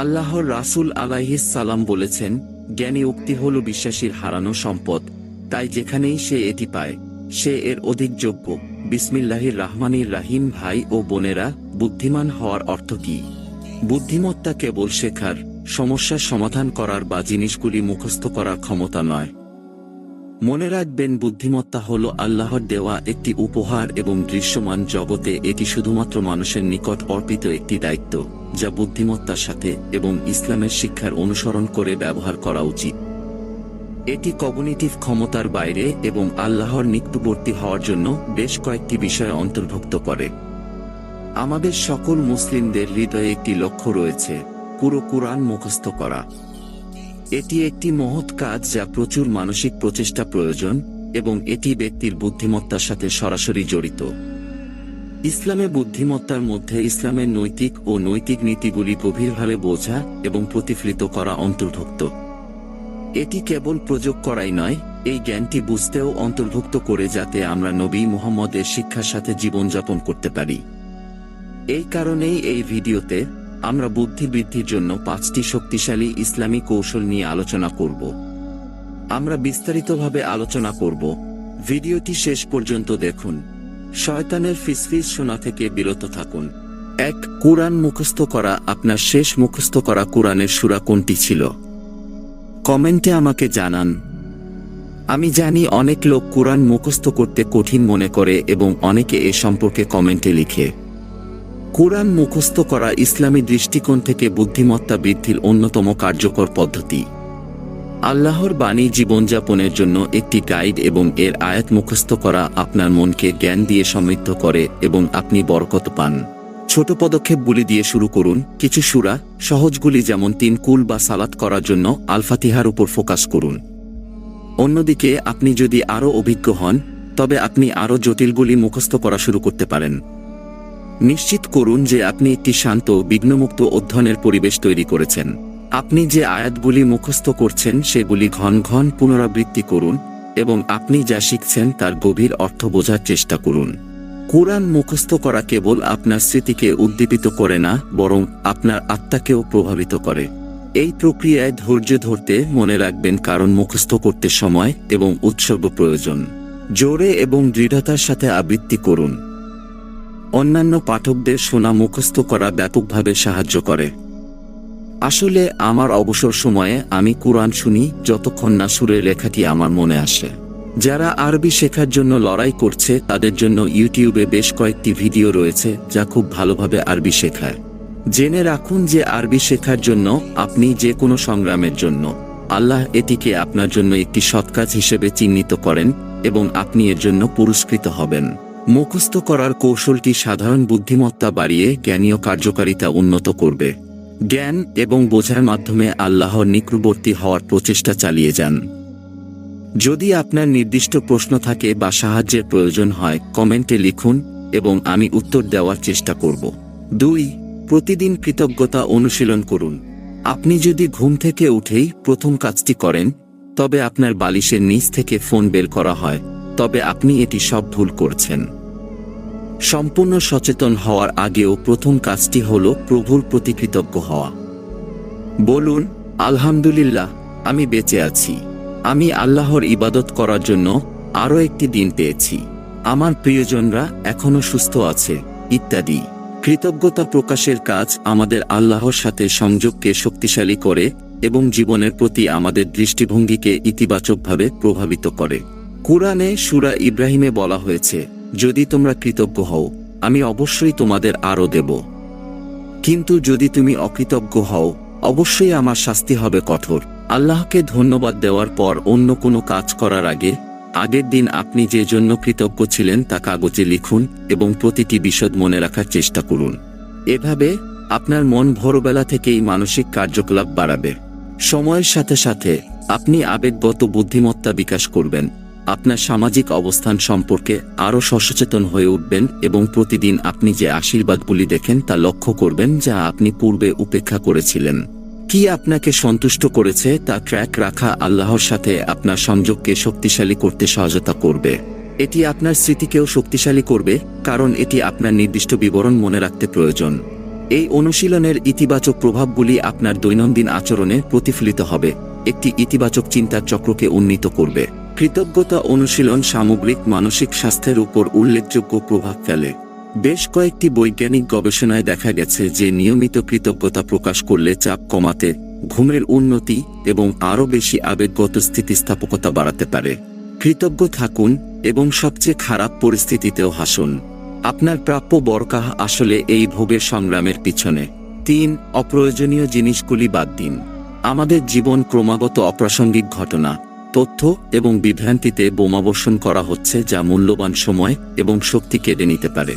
আল্লাহর রাসূল আলাইহিস সালাম বলেছেন, জ্ঞানী উক্তি হল বিশ্বাসীর হারানো সম্পদ, তাই যেখানেই সে এটি পায় সে এর অধিক যোগ্য। বিসমিল্লাহির রাহমানির রাহিম। ভাই ও বোনেরা, বুদ্ধিমান হওয়ার অর্থ কি? বুদ্ধিমত্তা কেবল শেখার, সমস্যার সমাধান করার বা জিনিসগুলি মুখস্থ করার ক্ষমতা নয়। মনে রাখবেন, বুদ্ধিমত্তা হল আল্লাহর দেওয়া একটি উপহার এবং দৃশ্যমান জগতে এটি শুধুমাত্র মানুষের নিকট অর্পিত একটি দায়িত্ব, যা বুদ্ধিমত্তার সাথে এবং ইসলামের শিক্ষার অনুসরণ করে ব্যবহার করা উচিত। এটি কগনিটিভ ক্ষমতার বাইরে এবং আল্লাহর নিকটবর্তী হওয়ার জন্য বেশ কয়েকটি বিষয় অন্তর্ভুক্ত করে। আমাদের সকল মুসলিমদের হৃদয়ে একটি লক্ষ্য রয়েছে, পুরো কুরআন মুখস্থ করা। এটি একটি মহৎ কাজ যা প্রচুর মানসিক প্রচেষ্টা প্রয়োজন, এবং এটি ব্যক্তির বুদ্ধিমত্তার সাথে সরাসরি জড়িত। ইসলামে বুদ্ধিমত্তার মধ্যে ইসলামের নৈতিক ও নৈতিক নীতিগুলি গভীরভাবে বোঝা এবং প্রতিফলিত করা অন্তর্ভুক্ত। এটি কেবল প্রয়োগ করাই নয়, এই জ্ঞানটি বুঝতেও অন্তর্ভুক্ত করে যাতে আমরা নবী মুহাম্মদের শিক্ষার সাথে জীবনযাপন করতে পারি। এই কারণেই এই ভিডিওতে আমরা বুদ্ধি বৃদ্ধির জন্য 5টি শক্তিশালী ইসলামী কৌশল নিয়ে আলোচনা করব। আমরা বিস্তারিতভাবে আলোচনা করব। ভিডিওটি শেষ পর্যন্ত দেখুন। শয়তানের ফিসফিস শোনা থেকে বিরত থাকুন। 1. কুরআন মুখস্থ করা। আপনার শেষ মুখস্থ করা কুরআনের সূরা কোনটি ছিল? কমেন্টে আমাকে জানান। আমি জানি অনেক লোক কুরআন মুখস্থ করতে কঠিন মনে করে এবং অনেকে এ সম্পর্কে কমেন্টে লিখে। কুরআন মুখস্থ করা ইসলামী দৃষ্টিকোণ থেকে বুদ্ধিমত্তা বৃদ্ধির অন্যতম কার্যকর পদ্ধতি। আল্লাহর বাণী জীবনযাপনের জন্য একটি গাইড এবং এর আয়াত মুখস্থ করা আপনার মনকে জ্ঞান দিয়ে সমৃদ্ধ করে এবং আপনি বরকত পান। ছোট পদক্ষেপগুলি দিয়ে শুরু করুন। কিছু সূরা সহজগুলি যেমন 3 কুল বা সালাত করার জন্য আল ফাতিহার উপর ফোকাস করুন। অন্যদিকে আপনি যদি আরও অভিজ্ঞ হন তবে আপনি আরও জটিলগুলি মুখস্থ করা শুরু করতে পারেন। নিশ্চিত করুন যে আপনি একটি শান্ত বিঘ্নমুক্ত অধ্যয়নের পরিবেশ তৈরি করেছেন। আপনি যে আয়াতগুলি মুখস্থ করছেন সেগুলি ঘন ঘন পুনরাবৃত্তি করুন এবং আপনি যা শিখছেন তার গভীর অর্থ বোঝার চেষ্টা করুন। কুরআন মুখস্থ করা কেবল আপনার স্মৃতিকে উদ্দীপিত করে না, বরং আপনার আত্মাকেও প্রভাবিত করে। এই প্রক্রিয়ায় ধৈর্য ধরতে মনে রাখবেন, কারণ মুখস্থ করতে সময় এবং উৎসর্গ প্রয়োজন। জোরে এবং দৃঢ়তার সাথে আবৃত্তি করুন। অন্যান্য পাঠকদের শোনা মুখস্থ করা ব্যাপকভাবে সাহায্য করে। আসলে আমার অবসর সময়ে আমি কুরআন শুনি যতক্ষণ না সুরের লেখাটি আমার মনে আসে। যারা আরবি শেখার জন্য লড়াই করছে তাদের জন্য ইউটিউবে বেশ কয়েকটি ভিডিও রয়েছে যা খুব ভালোভাবে আরবি শেখায়। জেনে রাখুন যে আরবি শেখার জন্য আপনি যে কোনো সংগ্রামের জন্য আল্লাহ এটিকে আপনার জন্য একটি সৎকাজ হিসেবে চিহ্নিত করেন এবং আপনি এর জন্য পুরস্কৃত হবেন। মুখস্থ করার কৌশলটি সাধারণ বুদ্ধিমত্তা বাড়িয়ে জ্ঞানীয় কার্যকারিতা উন্নত করবে। জ্ঞান এবং বোঝার মাধ্যমে আল্লাহর নিকটবর্তী হওয়ার প্রচেষ্টা চালিয়ে যান। যদি আপনার নির্দিষ্ট প্রশ্ন থাকে বা সাহায্যের প্রয়োজন হয় কমেন্টে লিখুন এবং আমি উত্তর দেওয়ার চেষ্টা করব। 2. প্রতিদিন কৃতজ্ঞতা অনুশীলন করুন। আপনি যদি ঘুম থেকে উঠেই প্রথম কাজটি করেন, তবে আপনার বালিশের নিচ থেকে ফোন বের করা হয়, তবে আপনি এটি সব ভুল করছেন। সম্পূর্ণ সচেতন হওয়ার আগেও প্রথম কাজটি হল প্রভুর প্রতি কৃতজ্ঞ হওয়া। বলুন, আলহামদুলিল্লাহ, আমি বেঁচে আছি। আমি আল্লাহর ইবাদত করার জন্য আরও একটি দিন পেয়েছি। আমার প্রিয়জনরা এখনো সুস্থ আছে, ইত্যাদি। কৃতজ্ঞতা প্রকাশের কাজ আমাদের আল্লাহর সাথে সংযোগকে শক্তিশালী করে এবং জীবনের প্রতি আমাদের দৃষ্টিভঙ্গিকে ইতিবাচকভাবে প্রভাবিত করে। কুরআনে সূরা ইব্রাহিমে বলা হয়েছে, যদি তোমরা কৃতজ্ঞ হও আমি অবশ্যই তোমাদের আরও দেব, কিন্তু যদি তুমি অকৃতজ্ঞ হও অবশ্যই আমার শাস্তি হবে কঠোর। আল্লাহকে ধন্যবাদ দেওয়ার পর অন্য কোনো কাজ করার আগে আগের দিন আপনি যে জন্য কৃতজ্ঞ ছিলেন তা কাগজে লিখুন এবং প্রতিটি বিশদ মনে রাখার চেষ্টা করুন। এভাবে আপনার মন ভোরবেলা থেকেই মানসিক কার্যকলাপ বাড়াবে। সময়ের সাথে সাথে আপনি আবেগগত বুদ্ধিমত্তা বিকাশ করবেন, আপনার সামাজিক অবস্থান সম্পর্কে আরও সচেতন হয়ে উঠবেন এবং প্রতিদিন আপনি যে আশীর্বাদগুলি দেখেন তা লক্ষ্য করবেন যা আপনি পূর্বে উপেক্ষা করেছিলেন। কি আপনাকে সন্তুষ্ট করেছে তা ট্র্যাক রাখা আল্লাহর সাথে আপনার সংযোগকে শক্তিশালী করতে সহায়তা করবে। এটি আপনার স্মৃতিকেও শক্তিশালী করবে, কারণ এটি আপনার নির্দিষ্ট বিবরণ মনে রাখতে প্রয়োজন। এই অনুশীলনের ইতিবাচক প্রভাবগুলি আপনার দৈনন্দিন আচরণে প্রতিফলিত হবে, একটি ইতিবাচক চিন্তার চক্রকে উন্নীত করবে। কৃতজ্ঞতা অনুশীলন সামগ্রিক মানসিক স্বাস্থ্যের উপর উল্লেখযোগ্য প্রভাব ফেলে। বেশ কয়েকটি বৈজ্ঞানিক গবেষণায় দেখা গেছে যে নিয়মিত কৃতজ্ঞতা প্রকাশ করলে চাপ কমাতে, ঘুমের উন্নতি এবং আরও বেশি আবেগগত স্থিতিস্থাপকতা বাড়াতে পারে। কৃতজ্ঞ থাকুন এবং সবচেয়ে খারাপ পরিস্থিতিতেও হাসুন। আপনার প্রাপ্য বরকাহ আসলে এই ভোগের সংগ্রামের পিছনে। 3. অপ্রয়োজনীয় জিনিসগুলি বাদ দিন। আমাদের জীবন ক্রমাগত অপ্রাসঙ্গিক ঘটনা, তথ্য এবং বিভ্রান্তিতে বোমাবর্ষণ করা হচ্ছে যা মূল্যবান সময় এবং শক্তি কেড়ে নিতে পারে।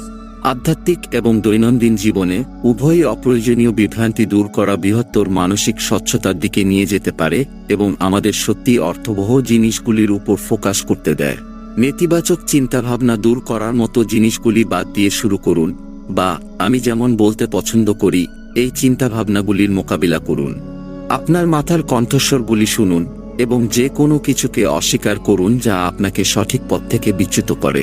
আধ্যাত্মিক এবং দৈনন্দিন জীবনে উভয়ই অপ্রয়োজনীয় বিভ্রান্তি দূর করা বৃহত্তর মানসিক স্বচ্ছতার দিকে নিয়ে যেতে পারে এবং আমাদের সত্যি অর্থবহ জিনিসগুলির উপর ফোকাস করতে দেয়। নেতিবাচক চিন্তাভাবনা দূর করার মতো জিনিসগুলি বাদ দিয়ে শুরু করুন, বা আমি যেমন বলতে পছন্দ করি, এই চিন্তাভাবনাগুলির মোকাবিলা করুন। আপনার মাথার কণ্ঠস্বরগুলি শুনুন এবং যে কোনো কিছুকে অস্বীকার করুন যা আপনাকে সঠিক পথ থেকে বিচ্যুত করে।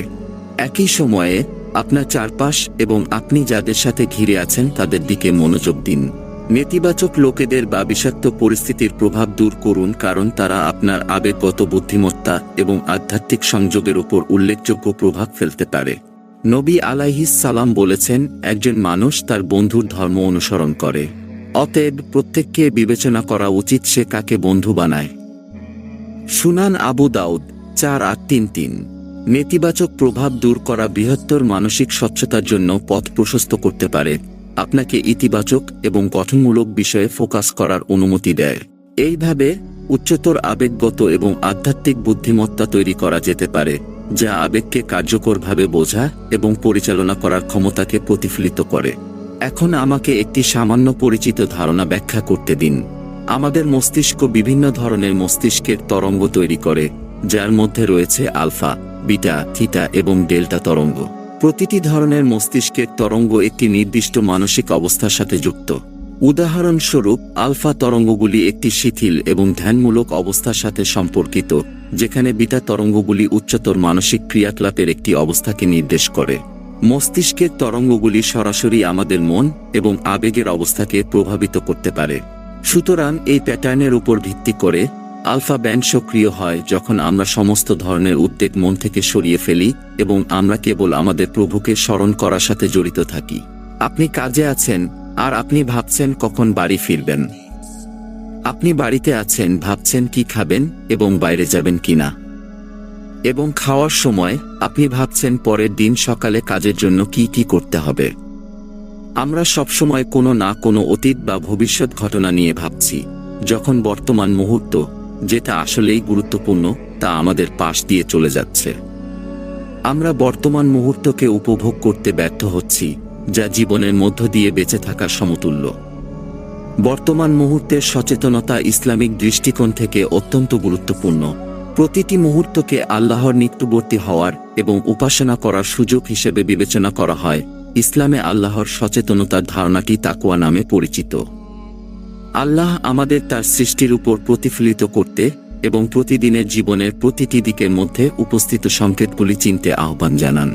একই সময়ে আপনার চারপাশ এবং আপনি যাদের সাথে ঘিরে আছেন তাদের দিকে মনোযোগ দিন। নেতিবাচক লোকেদের বা বিষাক্ত পরিস্থিতির প্রভাব দূর করুন, কারণ তারা আপনার আবেগগত বুদ্ধিমত্তা এবং আধ্যাত্মিক সংযোগের উপর উল্লেখযোগ্য প্রভাব ফেলতে পারে। নবী আলাইহিস সালাম বলেছেন, একজন মানুষ তার বন্ধুর ধর্ম অনুসরণ করে। অতএব প্রত্যেককে বিবেচনা করা উচিত সে কাকে বন্ধু বানায়। সুনান আবু দাউদ 4833। নেতিবাচক প্রভাব দূর করা বৃহত্তর মানসিক স্বচ্ছতার জন্য পথ প্রশস্ত করতে পারে, আপনাকে ইতিবাচক এবং গঠনমূলক বিষয়ে ফোকাস করার অনুমতি দেয়। এইভাবে উচ্চতর আবেগগত এবং আধ্যাত্মিক বুদ্ধিমত্তা তৈরি করা যেতে পারে, যা আবেগকে কার্যকরভাবে বোঝা এবং পরিচালনা করার ক্ষমতাকে প্রতিফলিত করে। এখন আমাকে একটি সামান্য পরিচিত ধারণা ব্যাখ্যা করতে দিন। আমাদের মস্তিষ্ক বিভিন্ন ধরনের মস্তিষ্কের তরঙ্গ তৈরি করে, যার মধ্যে রয়েছে আলফা, বিটা, থিটা এবং ডেল্টা তরঙ্গ। প্রতিটি ধরনের মস্তিষ্কের তরঙ্গ একটি নির্দিষ্ট মানসিক অবস্থার সাথে যুক্ত। উদাহরণস্বরূপ, আলফা তরঙ্গগুলি একটি শিথিল এবং ধ্যানমূলক অবস্থার সাথে সম্পর্কিত, যেখানে বিটা তরঙ্গগুলি উচ্চতর মানসিক ক্রিয়াকলাপের একটি অবস্থাকে নির্দেশ করে। মস্তিষ্কের তরঙ্গগুলি সরাসরি আমাদের মন এবং আবেগের অবস্থাকে প্রভাবিত করতে পারে। সুতরাং এই প্যাটার্নের উপর ভিত্তি করে আলফা ব্যান্ড সক্রিয় হয় যখন আমরা সমস্ত ধরনের উদ্বেগ মন থেকে সরিয়ে ফেলি এবং আমরা কেবল আমাদের প্রভুকে স্মরণ করার সাথে জড়িত থাকি। আপনি কাজে আছেন আর আপনি ভাবছেন কখন বাড়ি ফিরবেন। আপনি বাড়িতে আছেন, ভাবছেন কি খাবেন এবং বাইরে যাবেন কিনা। এবং খাওয়ার সময় আপনি ভাবছেন পরের দিন সকালে কাজের জন্য কি কি করতে হবে। আমরা সবসময় কোনো না কোনো অতীত বা ভবিষ্যৎ ঘটনা নিয়ে ভাবছি, যখন বর্তমান মুহূর্ত, যেটা আসলেই গুরুত্বপূর্ণ, তা আমাদের পাশ দিয়ে চলে যাচ্ছে। আমরা বর্তমান মুহূর্তকে উপভোগ করতে ব্যর্থ হচ্ছি, যা জীবনের মধ্য দিয়ে বেঁচে থাকার সমতুল্য। বর্তমান মুহূর্তের সচেতনতা ইসলামিক দৃষ্টিকোণ থেকে অত্যন্ত গুরুত্বপূর্ণ। প্রতিটি মুহূর্তকে আল্লাহর নিকটবর্তী হওয়ার এবং উপাসনা করার সুযোগ হিসেবে বিবেচনা করা হয়। ইসলামে আল্লাহর সচেতনতার ধারণাটি তাকওয়া নামে পরিচিত। আল্লাহ আমাদের তার সৃষ্টির উপর প্রতিফলিত করতে এবং প্রতিদিনের জীবনের প্রতিটি দিকের মধ্যে উপস্থিত সংকেতগুলি চিনতে আহ্বান জানান।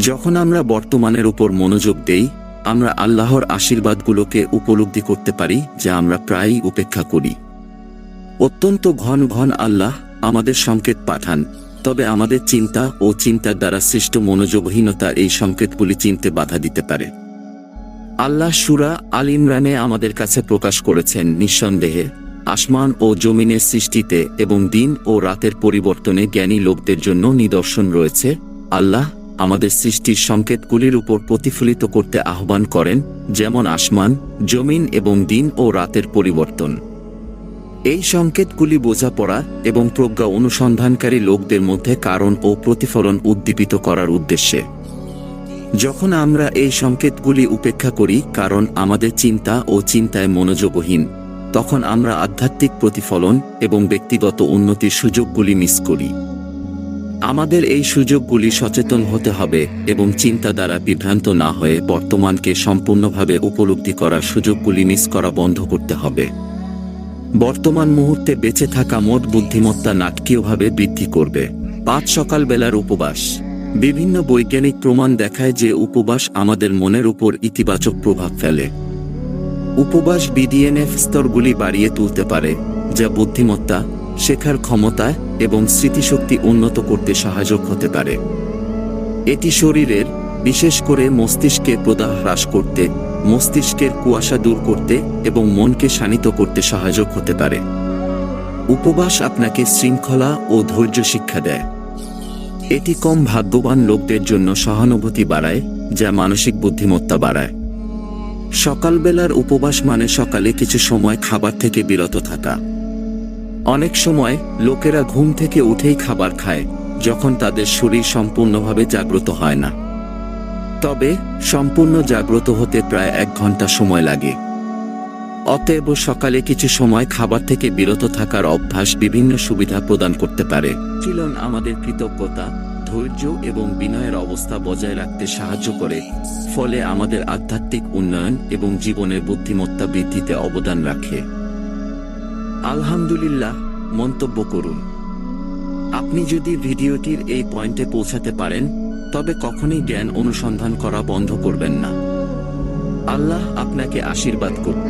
যখন আমরা বর্তমানের উপর মনোযোগ দেই, আমরা আল্লাহর আশীর্বাদগুলোকে উপলব্ধি করতে পারি যা আমরা প্রায়ই উপেক্ষা করি। অত্যন্ত ঘন ঘন আল্লাহ আমাদের সংকেত পাঠান, তবে আমাদের চিন্তা ও চিন্তার দ্বারা সৃষ্ট মনোযোগহীনতা এই সংকেতগুলি চিনতে বাধা দিতে পারে। আল্লাহ সূরা আল ইমরানে আমাদের কাছে প্রকাশ করেছেন, নিঃসন্দেহে আসমান ও জমিনের সৃষ্টিতে এবং দিন ও রাতের পরিবর্তনে জ্ঞানী লোকদের জন্য নিদর্শন রয়েছে। আল্লাহ আমাদের সৃষ্টির সংকেতগুলির উপর প্রতিফলিত করতে আহ্বান করেন, যেমন আসমান, জমিন এবং দিন ও রাতের পরিবর্তন। এই সংকেতগুলি বোঝাপড়া এবং প্রজ্ঞা অনুসন্ধানকারী লোকদের মধ্যে কারণ ও প্রতিফলন উদ্দীপিত করার উদ্দেশ্যে। যখন আমরা এই সংকেতগুলি উপেক্ষা করি কারণ আমাদের চিন্তা ও চিন্তায় মনোযোগহীন, তখন আমরা আধ্যাত্মিক প্রতিফলন এবং ব্যক্তিগত উন্নতির সুযোগগুলি মিস করি। আমাদের এই সুযোগগুলি সচেতন হতে হবে এবং চিন্তা দ্বারা বিভ্রান্ত না হয়ে বর্তমানকে সম্পূর্ণভাবে উপলব্ধি করার সুযোগগুলি মিস করা বন্ধ করতে হবে। বর্তমান মুহূর্তে বেঁচে থাকা মোট বুদ্ধিমত্তা নাটকীয়ভাবে বৃদ্ধি করবে। 5 সকালবেলার উপবাস। বিভিন্ন বৈজ্ঞানিক প্রমাণ দেখায় যে উপবাস আমাদের মনের উপর ইতিবাচক প্রভাব ফেলে। উপবাস বিডিএনএফ স্তরগুলি বাড়িয়ে তুলতে পারে, যা বুদ্ধিমত্তা, শেখার ক্ষমতা এবং স্মৃতিশক্তি উন্নত করতে সহায়ক হতে পারে। এটি শরীরের, বিশেষ করে মস্তিষ্কের প্রদাহ হ্রাস করতে, মস্তিষ্কের কুয়াশা দূর করতে এবং মনকে শানিত করতে সহায়ক হতে পারে। উপবাস আপনাকে শৃঙ্খলা ও ধৈর্য শিক্ষা দেয়। এটি কম ভাগ্যবান লোকদের জন্য সহানুভূতি বাড়ায়, যা মানসিক বুদ্ধিমত্তা বাড়ায়। সকালবেলার উপবাস মানে সকালে কিছু সময় খাবার থেকে বিরত থাকা। অনেক সময় লোকেরা ঘুম থেকে উঠেই খাবার খায়, যখন তাদের শরীর সম্পূর্ণভাবে জাগ্রত হয় না। তবে সম্পূর্ণ জাগ্রত হতে প্রায় 1 ঘন্টা সময় লাগে। অতএব সকালে কিছু সময় খাবার থেকে বিরত থাকার অভ্যাস বিভিন্ন সুবিধা প্রদান করতে পারে। চিলন আমাদের কৃতজ্ঞতা, ধৈর্য এবং বিনয়ের অবস্থা বজায় রাখতে সাহায্য করে, ফলে আমাদের আধ্যাত্মিক উন্নয়ন এবং জীবনের বুদ্ধিমত্তা বৃদ্ধিতে অবদান রাখে। আলহামদুলিল্লাহ মন্তব্য করুন। আপনি যদি ভিডিওটির এই পয়েন্টে পৌঁছাতে পারেন, তবে কখনোই জ্ঞান অনুসন্ধান করা বন্ধ করবেন না। আল্লাহ আপনাকে আশীর্বাদ করুন।